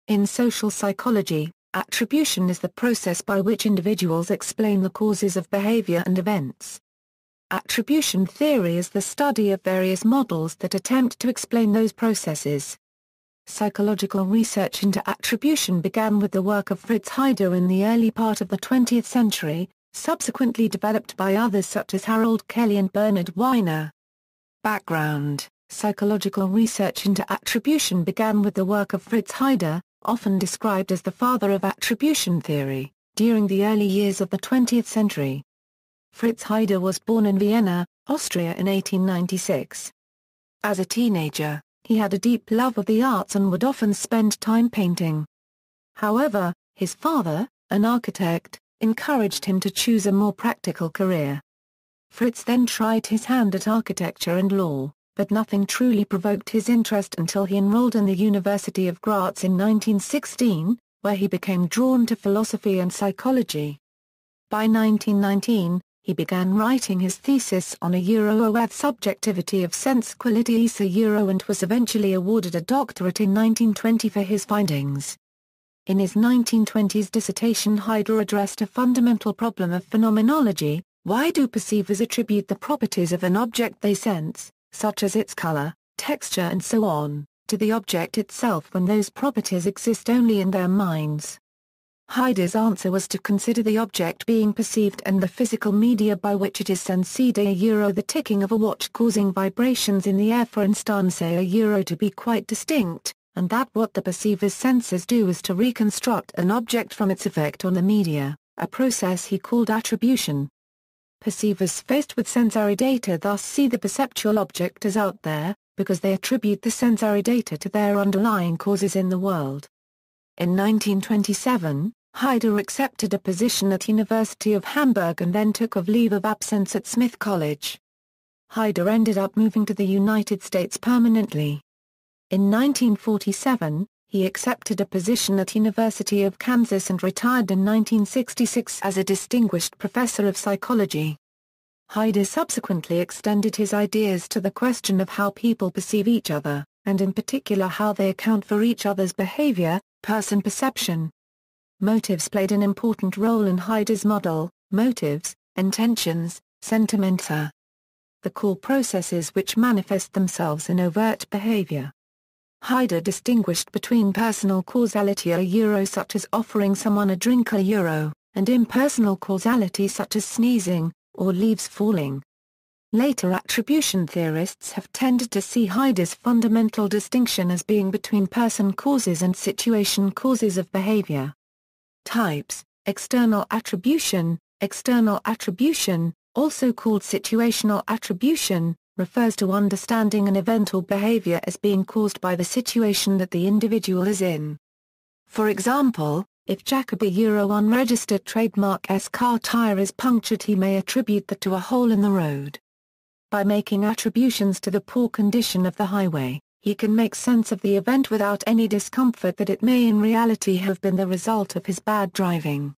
In social psychology, attribution is the process by which individuals explain the causes of behavior and events. Attribution theory is the study of various models that attempt to explain those processes. Psychological research into attribution began with the work of Fritz Heider in the early part of the 20th century, subsequently developed by others such as Harold Kelly and Bernard Weiner. Background: psychological research into attribution began with the work of Fritz Heider, often described as the father of attribution theory, during the early years of the 20th century. Fritz Heider was born in Vienna, Austria in 1896. As a teenager, he had a deep love of the arts and would often spend time painting. However, his father, an architect, encouraged him to choose a more practical career. Fritz then tried his hand at architecture and law, but nothing truly provoked his interest until he enrolled in the University of Graz in 1916, where he became drawn to philosophy and psychology. By 1919, he began writing his thesis on a subjectivity of sense qualities and was eventually awarded a doctorate in 1920 for his findings. In his 1920s dissertation, Heider addressed a fundamental problem of phenomenology: why do perceivers attribute the properties of an object they sense, such as its color, texture and so on, to the object itself when those properties exist only in their minds? Heider's answer was to consider the object being perceived and the physical media by which it is sensed, the ticking of a watch causing vibrations in the air for instance, to be quite distinct, and that what the perceiver's senses do is to reconstruct an object from its effect on the media, a process he called attribution. Perceivers faced with sensory data thus see the perceptual object as out there, because they attribute the sensory data to their underlying causes in the world. In 1927, Heider accepted a position at University of Hamburg and then took leave of absence at Smith College. Heider ended up moving to the United States permanently. In 1947, he accepted a position at University of Kansas and retired in 1966 as a distinguished professor of psychology. Heider subsequently extended his ideas to the question of how people perceive each other, and in particular how they account for each other's behavior, person perception. Motives played an important role in Heider's model: motives, intentions, sentimenta. The core processes which manifest themselves in overt behavior. Heider distinguished between personal causality such as offering someone a drink and impersonal causality such as sneezing, or leaves falling. Later attribution theorists have tended to see Heider's fundamental distinction as being between person causes and situation causes of behavior. Types: external attribution, also called situational attribution, refers to understanding an event or behavior as being caused by the situation that the individual is in. For example, if Jacob unregistered trademark S car tire is punctured, he may attribute that to a hole in the road. By making attributions to the poor condition of the highway, he can make sense of the event without any discomfort that it may in reality have been the result of his bad driving.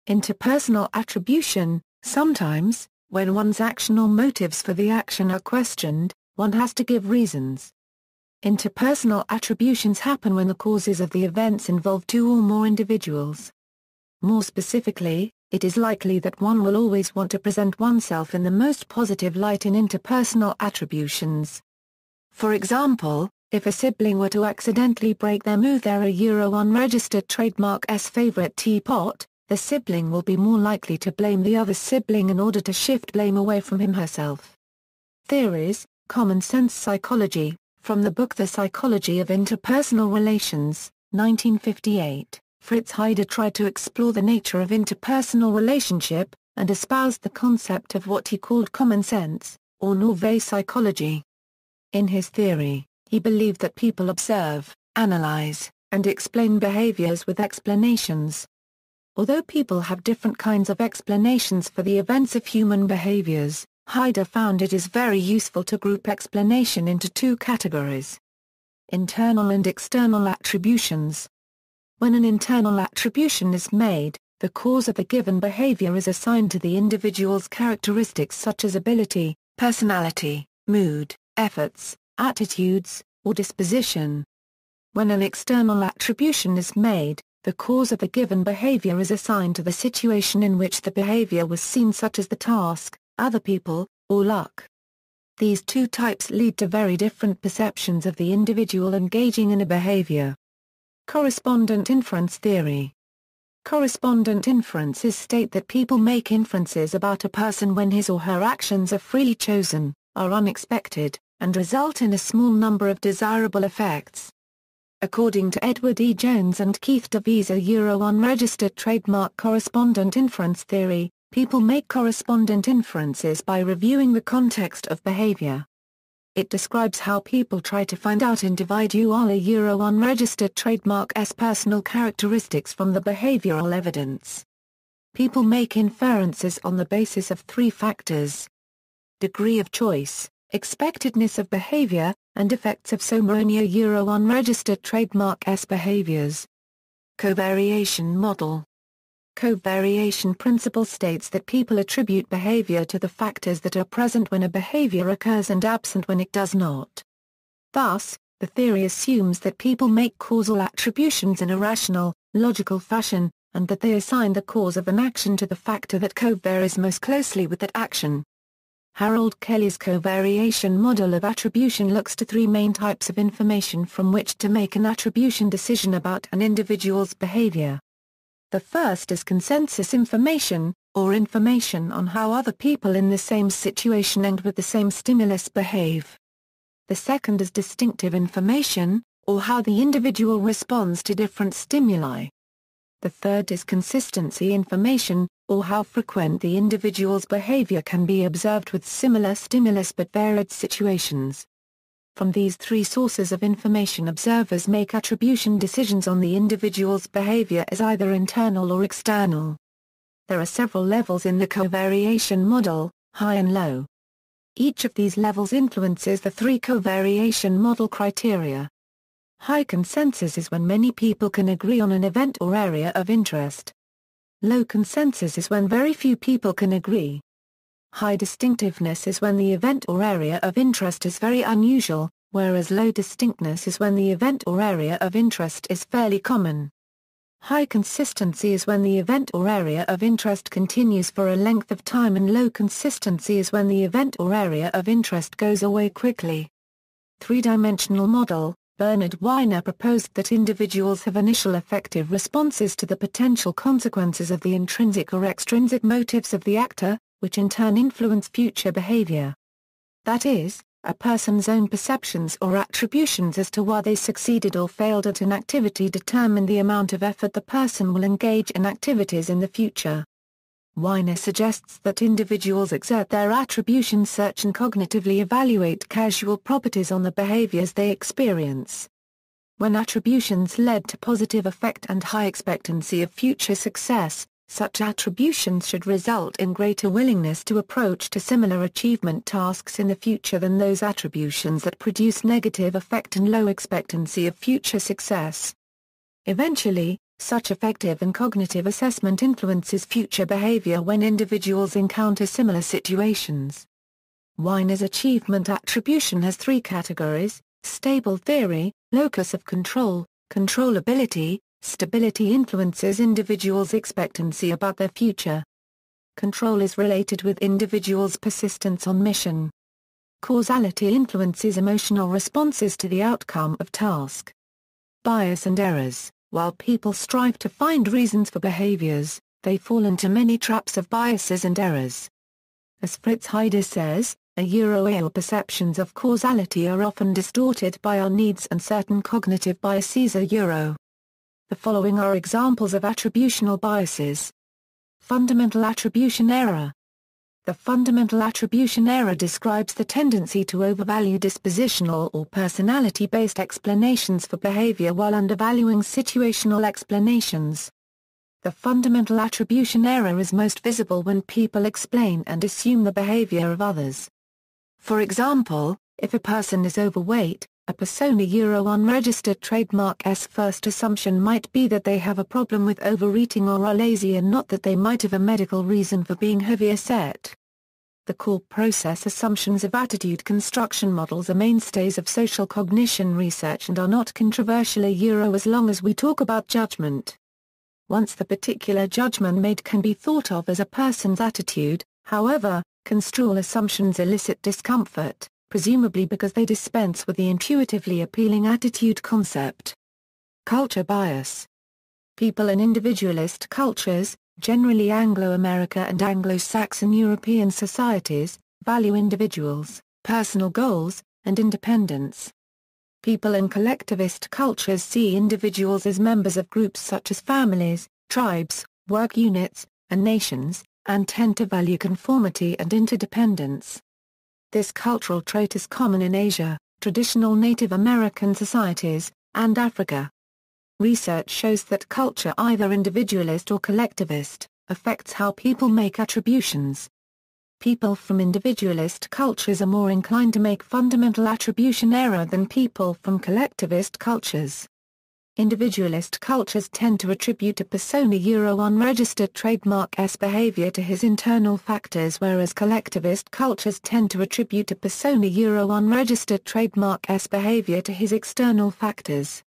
Interpersonal attribution: sometimes, when one's action or motives for the action are questioned, one has to give reasons. Interpersonal attributions happen when the causes of the events involve two or more individuals. More specifically, it is likely that one will always want to present oneself in the most positive light in interpersonal attributions. For example, if a sibling were to accidentally break their unregistered trademark S favorite teapot, the sibling will be more likely to blame the other sibling in order to shift blame away from him/herself. Theories: Common Sense Psychology, from the book The Psychology of Interpersonal Relations, 1958, Fritz Heider tried to explore the nature of interpersonal relationship, and espoused the concept of what he called common sense, or nouvelle psychology. In his theory, he believed that people observe, analyze, and explain behaviors with explanations. Although people have different kinds of explanations for the events of human behaviors, Heider found it is very useful to group explanation into two categories: internal and external attributions. When an internal attribution is made, the cause of the given behavior is assigned to the individual's characteristics such as ability, personality, mood, efforts, attitudes, or disposition. When an external attribution is made, the cause of the given behavior is assigned to the situation in which the behavior was seen, such as the task, other people, or luck. These two types lead to very different perceptions of the individual engaging in a behavior. Correspondent inference theory. Correspondent inferences state that people make inferences about a person when his or her actions are freely chosen, are unexpected, and result in a small number of desirable effects. According to Edward E. Jones and Keith DeVries, unregistered trademark correspondent inference theory, people make correspondent inferences by reviewing the context of behavior. It describes how people try to find out individual unregistered trademark's personal characteristics from the behavioral evidence. People make inferences on the basis of three factors: degree of choice, expectedness of behavior, and effects of Somaronia unregistered trademark's behaviors. Covariation model. Covariation principle states that people attribute behavior to the factors that are present when a behavior occurs and absent when it does not. Thus, the theory assumes that people make causal attributions in a rational, logical fashion, and that they assign the cause of an action to the factor that covaries most closely with that action. Harold Kelly's covariation model of attribution looks to three main types of information from which to make an attribution decision about an individual's behavior. The first is consensus information, or information on how other people in the same situation and with the same stimulus behave. The second is distinctive information, or how the individual responds to different stimuli. The third is consistency information, or how frequent the individual's behavior can be observed with similar stimulus but varied situations. From these three sources of information, observers make attribution decisions on the individual's behavior as either internal or external. There are several levels in the covariation model, high and low. Each of these levels influences the three covariation model criteria. High consensus is when many people can agree on an event or area of interest. Low consensus is when very few people can agree. High distinctiveness is when the event or area of interest is very unusual, whereas low distinctness is when the event or area of interest is fairly common. High consistency is when the event or area of interest continues for a length of time, and low consistency is when the event or area of interest goes away quickly. Three-dimensional model. Bernard Weiner proposed that individuals have initial affective responses to the potential consequences of the intrinsic or extrinsic motives of the actor, which in turn influence future behavior. That is, a person's own perceptions or attributions as to why they succeeded or failed at an activity determine the amount of effort the person will engage in activities in the future. Weiner suggests that individuals exert their attribution search and cognitively evaluate causal properties on the behaviors they experience. When attributions led to positive effect and high expectancy of future success, such attributions should result in greater willingness to approach to similar achievement tasks in the future than those attributions that produce negative effect and low expectancy of future success. Eventually, such effective and cognitive assessment influences future behavior when individuals encounter similar situations. Weiner's achievement attribution has three categories: stable theory, locus of control, controllability. Stability influences individuals' expectancy about their future. Control is related with individuals' persistence on mission. Causality influences emotional responses to the outcome of task. Bias and errors. While people strive to find reasons for behaviors, they fall into many traps of biases and errors. As Fritz Heider says, our perceptions of causality are often distorted by our needs and certain cognitive biases. The following are examples of attributional biases. Fundamental attribution error. The fundamental attribution error describes the tendency to overvalue dispositional or personality-based explanations for behavior while undervaluing situational explanations. The fundamental attribution error is most visible when people explain and assume the behavior of others. For example, if a person is overweight, a persona unregistered trademark's first assumption might be that they have a problem with overeating or are lazy and not that they might have a medical reason for being heavier set. The core process assumptions of attitude construction models are mainstays of social cognition research and are not controversial as long as we talk about judgment. Once the particular judgment made can be thought of as a person's attitude, however, construal assumptions elicit discomfort, presumably because they dispense with the intuitively appealing attitude concept. Culture bias. People in individualist cultures, generally Anglo-American and Anglo-Saxon European societies, value individuals, personal goals, and independence. People in collectivist cultures see individuals as members of groups such as families, tribes, work units, and nations, and tend to value conformity and interdependence. This cultural trait is common in Asia, traditional Native American societies, and Africa. Research shows that culture, either individualist or collectivist, affects how people make attributions. People from individualist cultures are more inclined to make fundamental attribution error than people from collectivist cultures. Individualist cultures tend to attribute a persona unregistered trademark-s behavior to his internal factors, whereas collectivist cultures tend to attribute a persona unregistered trademark-s behavior to his external factors.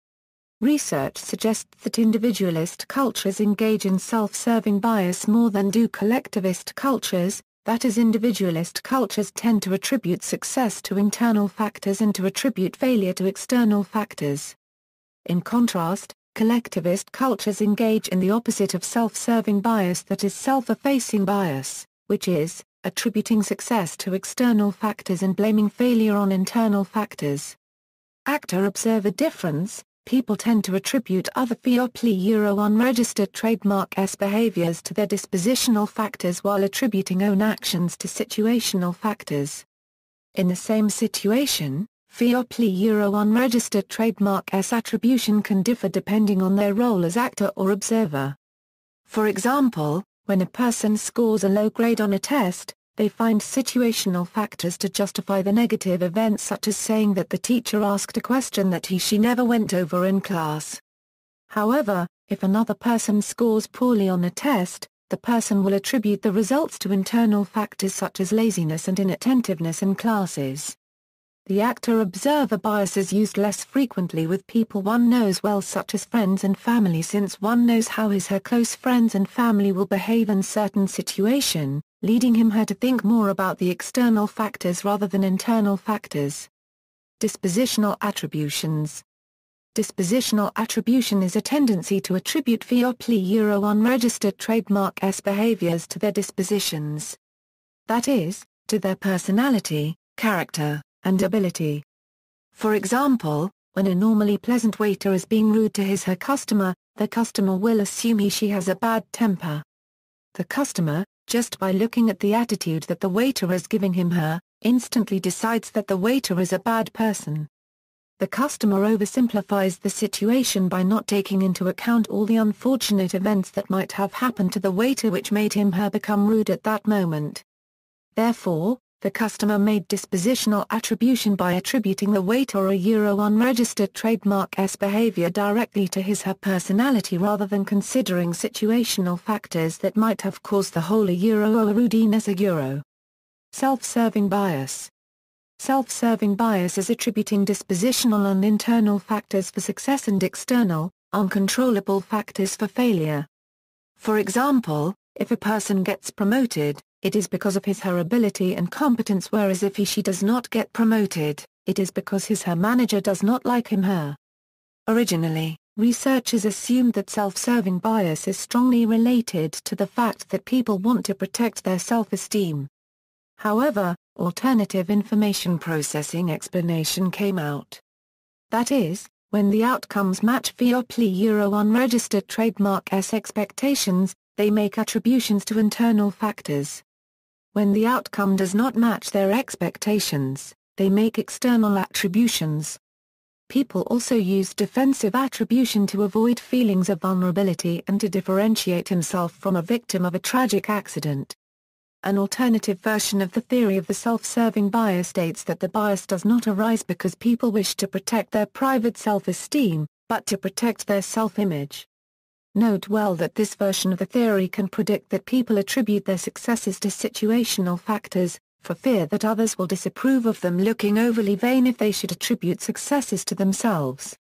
Research suggests that individualist cultures engage in self-serving bias more than do collectivist cultures, that is, individualist cultures tend to attribute success to internal factors and to attribute failure to external factors. In contrast, collectivist cultures engage in the opposite of self-serving bias, that is self-effacing bias, which is, attributing success to external factors and blaming failure on internal factors. Actor-observer difference. People tend to attribute other unregistered trademark-s behaviors to their dispositional factors while attributing own actions to situational factors. In the same situation, unregistered trademark-s attribution can differ depending on their role as actor or observer. For example, when a person scores a low grade on a test, they find situational factors to justify the negative events, such as saying that the teacher asked a question that she never went over in class. However, if another person scores poorly on a test, the person will attribute the results to internal factors such as laziness and inattentiveness in classes. The actor-observer bias is used less frequently with people one knows well, such as friends and family, since one knows how his/her close friends and family will behave in certain situation, leading him/her to think more about the external factors rather than internal factors. Dispositional attributions. Dispositional attribution is a tendency to attribute unregistered trademark-s behaviors to their dispositions. That is, to their personality, character, and ability. For example, when a normally pleasant waiter is being rude to his/her customer, the customer will assume he/she has a bad temper. The customer, just by looking at the attitude that the waiter is giving him/her, instantly decides that the waiter is a bad person. The customer oversimplifies the situation by not taking into account all the unfortunate events that might have happened to the waiter which made him/her become rude at that moment. Therefore, the customer made dispositional attribution by attributing the waiter a unregistered trademark-s behavior directly to his/her personality rather than considering situational factors that might have caused the whole rudeness. Self-serving bias. Self-serving bias is attributing dispositional and internal factors for success and external, uncontrollable factors for failure. For example, if a person gets promoted, it is because of his/her ability and competence, whereas if he/she does not get promoted, it is because his/her manager does not like him/her. Originally, researchers assumed that self-serving bias is strongly related to the fact that people want to protect their self-esteem. However, alternative information processing explanation came out. That is, when the outcomes match unregistered trademark-s expectations, they make attributions to internal factors. When the outcome does not match their expectations, they make external attributions. People also use defensive attribution to avoid feelings of vulnerability and to differentiate himself from a victim of a tragic accident. An alternative version of the theory of the self-serving bias states that the bias does not arise because people wish to protect their private self-esteem, but to protect their self-image. Note well that this version of the theory can predict that people attribute their successes to situational factors, for fear that others will disapprove of them, looking overly vain if they should attribute successes to themselves.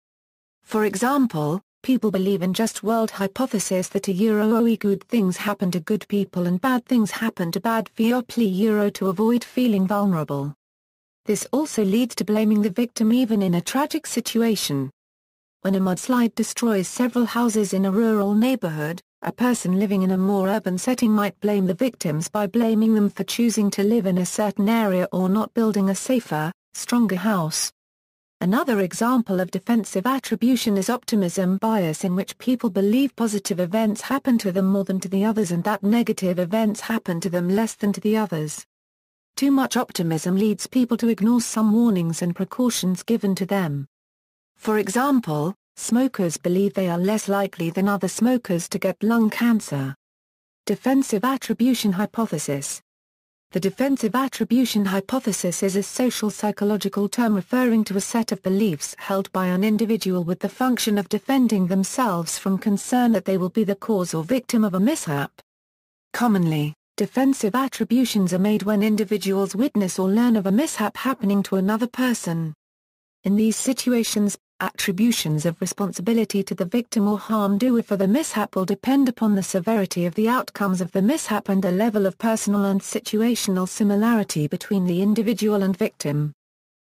For example, people believe in just world hypothesis that good things happen to good people and bad things happen to bad people to avoid feeling vulnerable. This also leads to blaming the victim even in a tragic situation. When a mudslide destroys several houses in a rural neighborhood, a person living in a more urban setting might blame the victims by blaming them for choosing to live in a certain area or not building a safer, stronger house. Another example of defensive attribution is optimism bias, in which people believe positive events happen to them more than to the others and that negative events happen to them less than to the others. Too much optimism leads people to ignore some warnings and precautions given to them. For example, smokers believe they are less likely than other smokers to get lung cancer. Defensive attribution hypothesis. The defensive attribution hypothesis is a social psychological term referring to a set of beliefs held by an individual with the function of defending themselves from concern that they will be the cause or victim of a mishap. Commonly, defensive attributions are made when individuals witness or learn of a mishap happening to another person. In these situations, attributions of responsibility to the victim or harm doer for the mishap will depend upon the severity of the outcomes of the mishap and the level of personal and situational similarity between the individual and victim.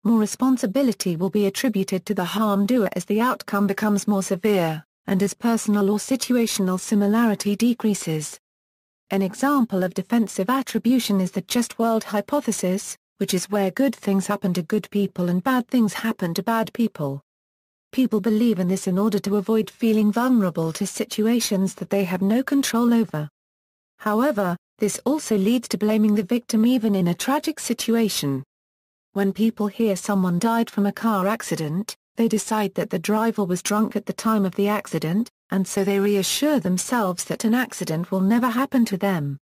More responsibility will be attributed to the harm doer as the outcome becomes more severe, and as personal or situational similarity decreases. An example of defensive attribution is the just world hypothesis, which is where good things happen to good people and bad things happen to bad people. People believe in this in order to avoid feeling vulnerable to situations that they have no control over. However, this also leads to blaming the victim even in a tragic situation. When people hear someone died from a car accident, they decide that the driver was drunk at the time of the accident, and so they reassure themselves that an accident will never happen to them.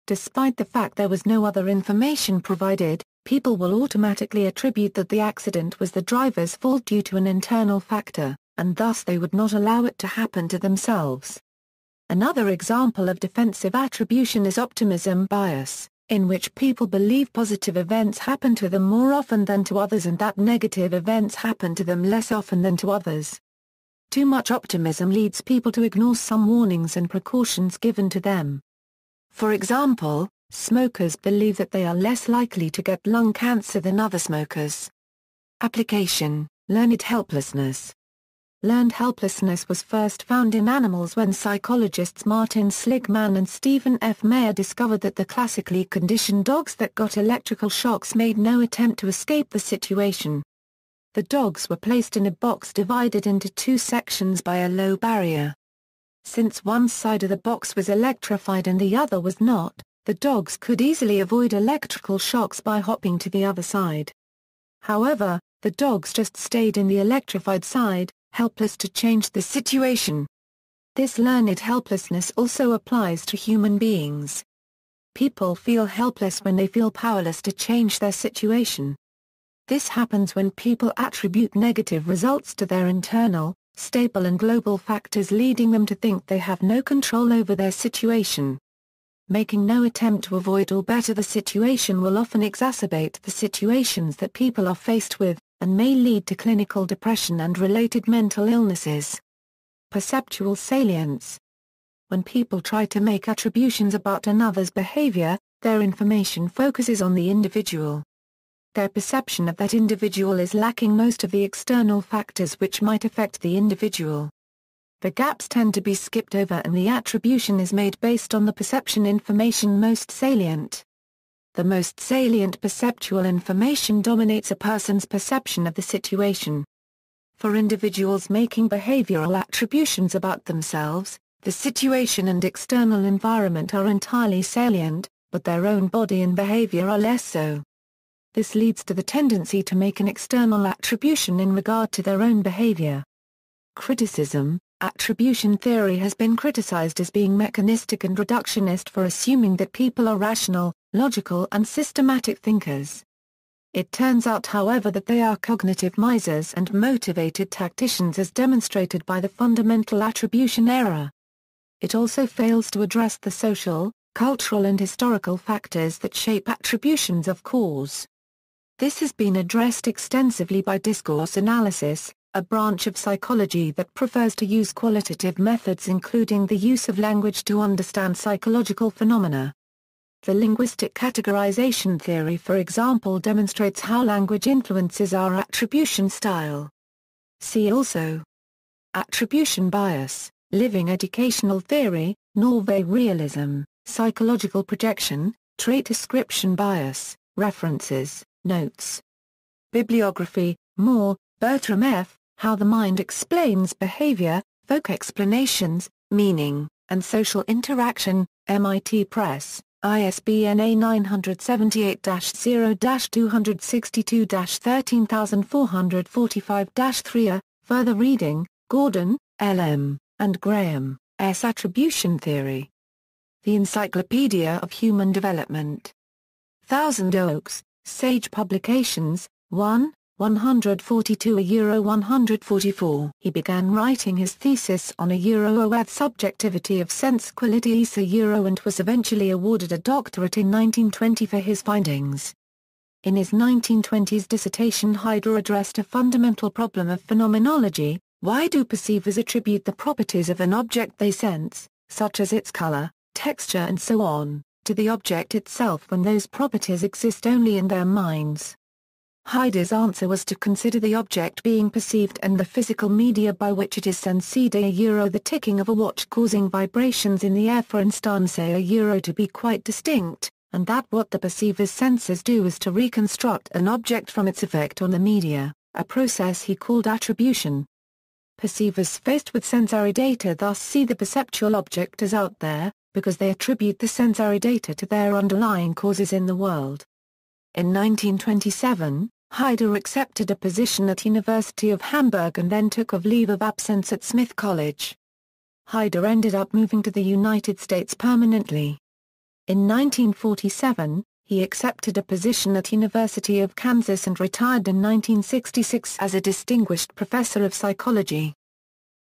Despite the fact there was no other information provided, people will automatically attribute that the accident was the driver's fault due to an internal factor, and thus they would not allow it to happen to themselves. Another example of defensive attribution is optimism bias, in which people believe positive events happen to them more often than to others and that negative events happen to them less often than to others. Too much optimism leads people to ignore some warnings and precautions given to them. For example, smokers believe that they are less likely to get lung cancer than other smokers. Application: learned helplessness. Learned helplessness was first found in animals when psychologists Martin Seligman and Stephen F. Meyer discovered that the classically conditioned dogs that got electrical shocks made no attempt to escape the situation. The dogs were placed in a box divided into two sections by a low barrier. Since one side of the box was electrified and the other was not, the dogs could easily avoid electrical shocks by hopping to the other side. However, the dogs just stayed in the electrified side, helpless to change the situation. This learned helplessness also applies to human beings. People feel helpless when they feel powerless to change their situation. This happens when people attribute negative results to their internal, stable and global factors, leading them to think they have no control over their situation. Making no attempt to avoid or better the situation will often exacerbate the situations that people are faced with, and may lead to clinical depression and related mental illnesses. Perceptual salience. When people try to make attributions about another's behavior, their information focuses on the individual. Their perception of that individual is lacking most of the external factors which might affect the individual. The gaps tend to be skipped over and the attribution is made based on the perception information most salient. The most salient perceptual information dominates a person's perception of the situation. For individuals making behavioral attributions about themselves, the situation and external environment are entirely salient, but their own body and behavior are less so. This leads to the tendency to make an external attribution in regard to their own behavior. Criticism. Attribution theory has been criticized as being mechanistic and reductionist for assuming that people are rational, logical and systematic thinkers. It turns out, however, that they are cognitive misers and motivated tacticians, as demonstrated by the fundamental attribution error. It also fails to address the social, cultural and historical factors that shape attributions of cause. This has been addressed extensively by discourse analysis, a branch of psychology that prefers to use qualitative methods including the use of language to understand psychological phenomena. The linguistic categorization theory, for example, demonstrates how language influences our attribution style. See also: attribution bias, living educational theory, Norway realism, psychological projection, trait description bias, references, notes. Bibliography: Moore, Bertram F., How the Mind Explains Behavior, Folk Explanations, Meaning, and Social Interaction, MIT Press, ISBN A978-0-262-13445-3. Further reading: Gordon, L. M., and Graham, S. Attribution Theory. The Encyclopedia of Human Development. Thousand Oaks, Sage Publications, 1, 142 He began writing his thesis on OAV subjectivity of sense qualities and was eventually awarded a doctorate in 1920 for his findings. In his 1920s dissertation, Haider addressed a fundamental problem of phenomenology: why do perceivers attribute the properties of an object they sense, such as its color, texture and so on, to the object itself when those properties exist only in their minds? Haider's answer was to consider the object being perceived and the physical media by which it is sensed the ticking of a watch causing vibrations in the air, for instance to be quite distinct, and that what the perceiver's senses do is to reconstruct an object from its effect on the media, a process he called attribution. Perceivers faced with sensory data thus see the perceptual object as out there, because they attribute the sensory data to their underlying causes in the world. In 1927, Haider accepted a position at University of Hamburg and then took leave of absence at Smith College. Haider ended up moving to the United States permanently. In 1947, he accepted a position at University of Kansas and retired in 1966 as a distinguished professor of psychology.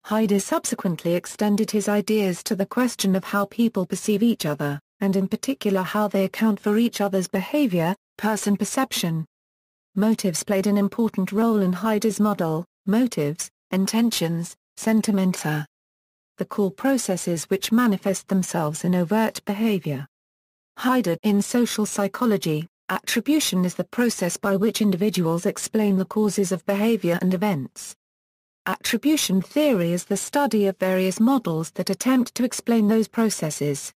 Haider subsequently extended his ideas to the question of how people perceive each other, and in particular how they account for each other's behavior, person perception. Motives played an important role in Haider's model: motives, intentions, sentimenta. The core processes which manifest themselves in overt behavior. Haider in social psychology, attribution is the process by which individuals explain the causes of behavior and events. Attribution theory is the study of various models that attempt to explain those processes.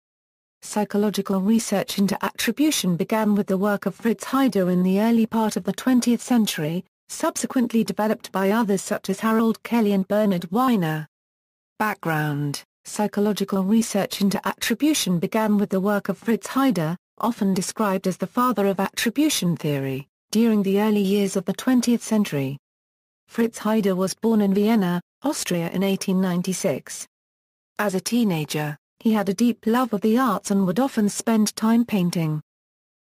Psychological research into attribution began with the work of Fritz Haider in the early part of the 20th century, subsequently developed by others such as Harold Kelly and Bernard Weiner. Background: psychological research into attribution began with the work of Fritz Haider, often described as the father of attribution theory, during the early years of the 20th century. Fritz Haider was born in Vienna, Austria in 1896. As a teenager, he had a deep love of the arts and would often spend time painting.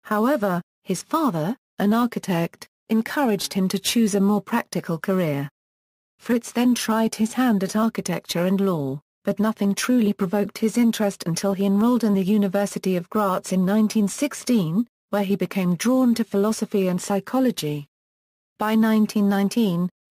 However, his father, an architect, encouraged him to choose a more practical career. Fritz then tried his hand at architecture and law, but nothing truly provoked his interest until he enrolled in the University of Graz in 1916, where he became drawn to philosophy and psychology. By 1919,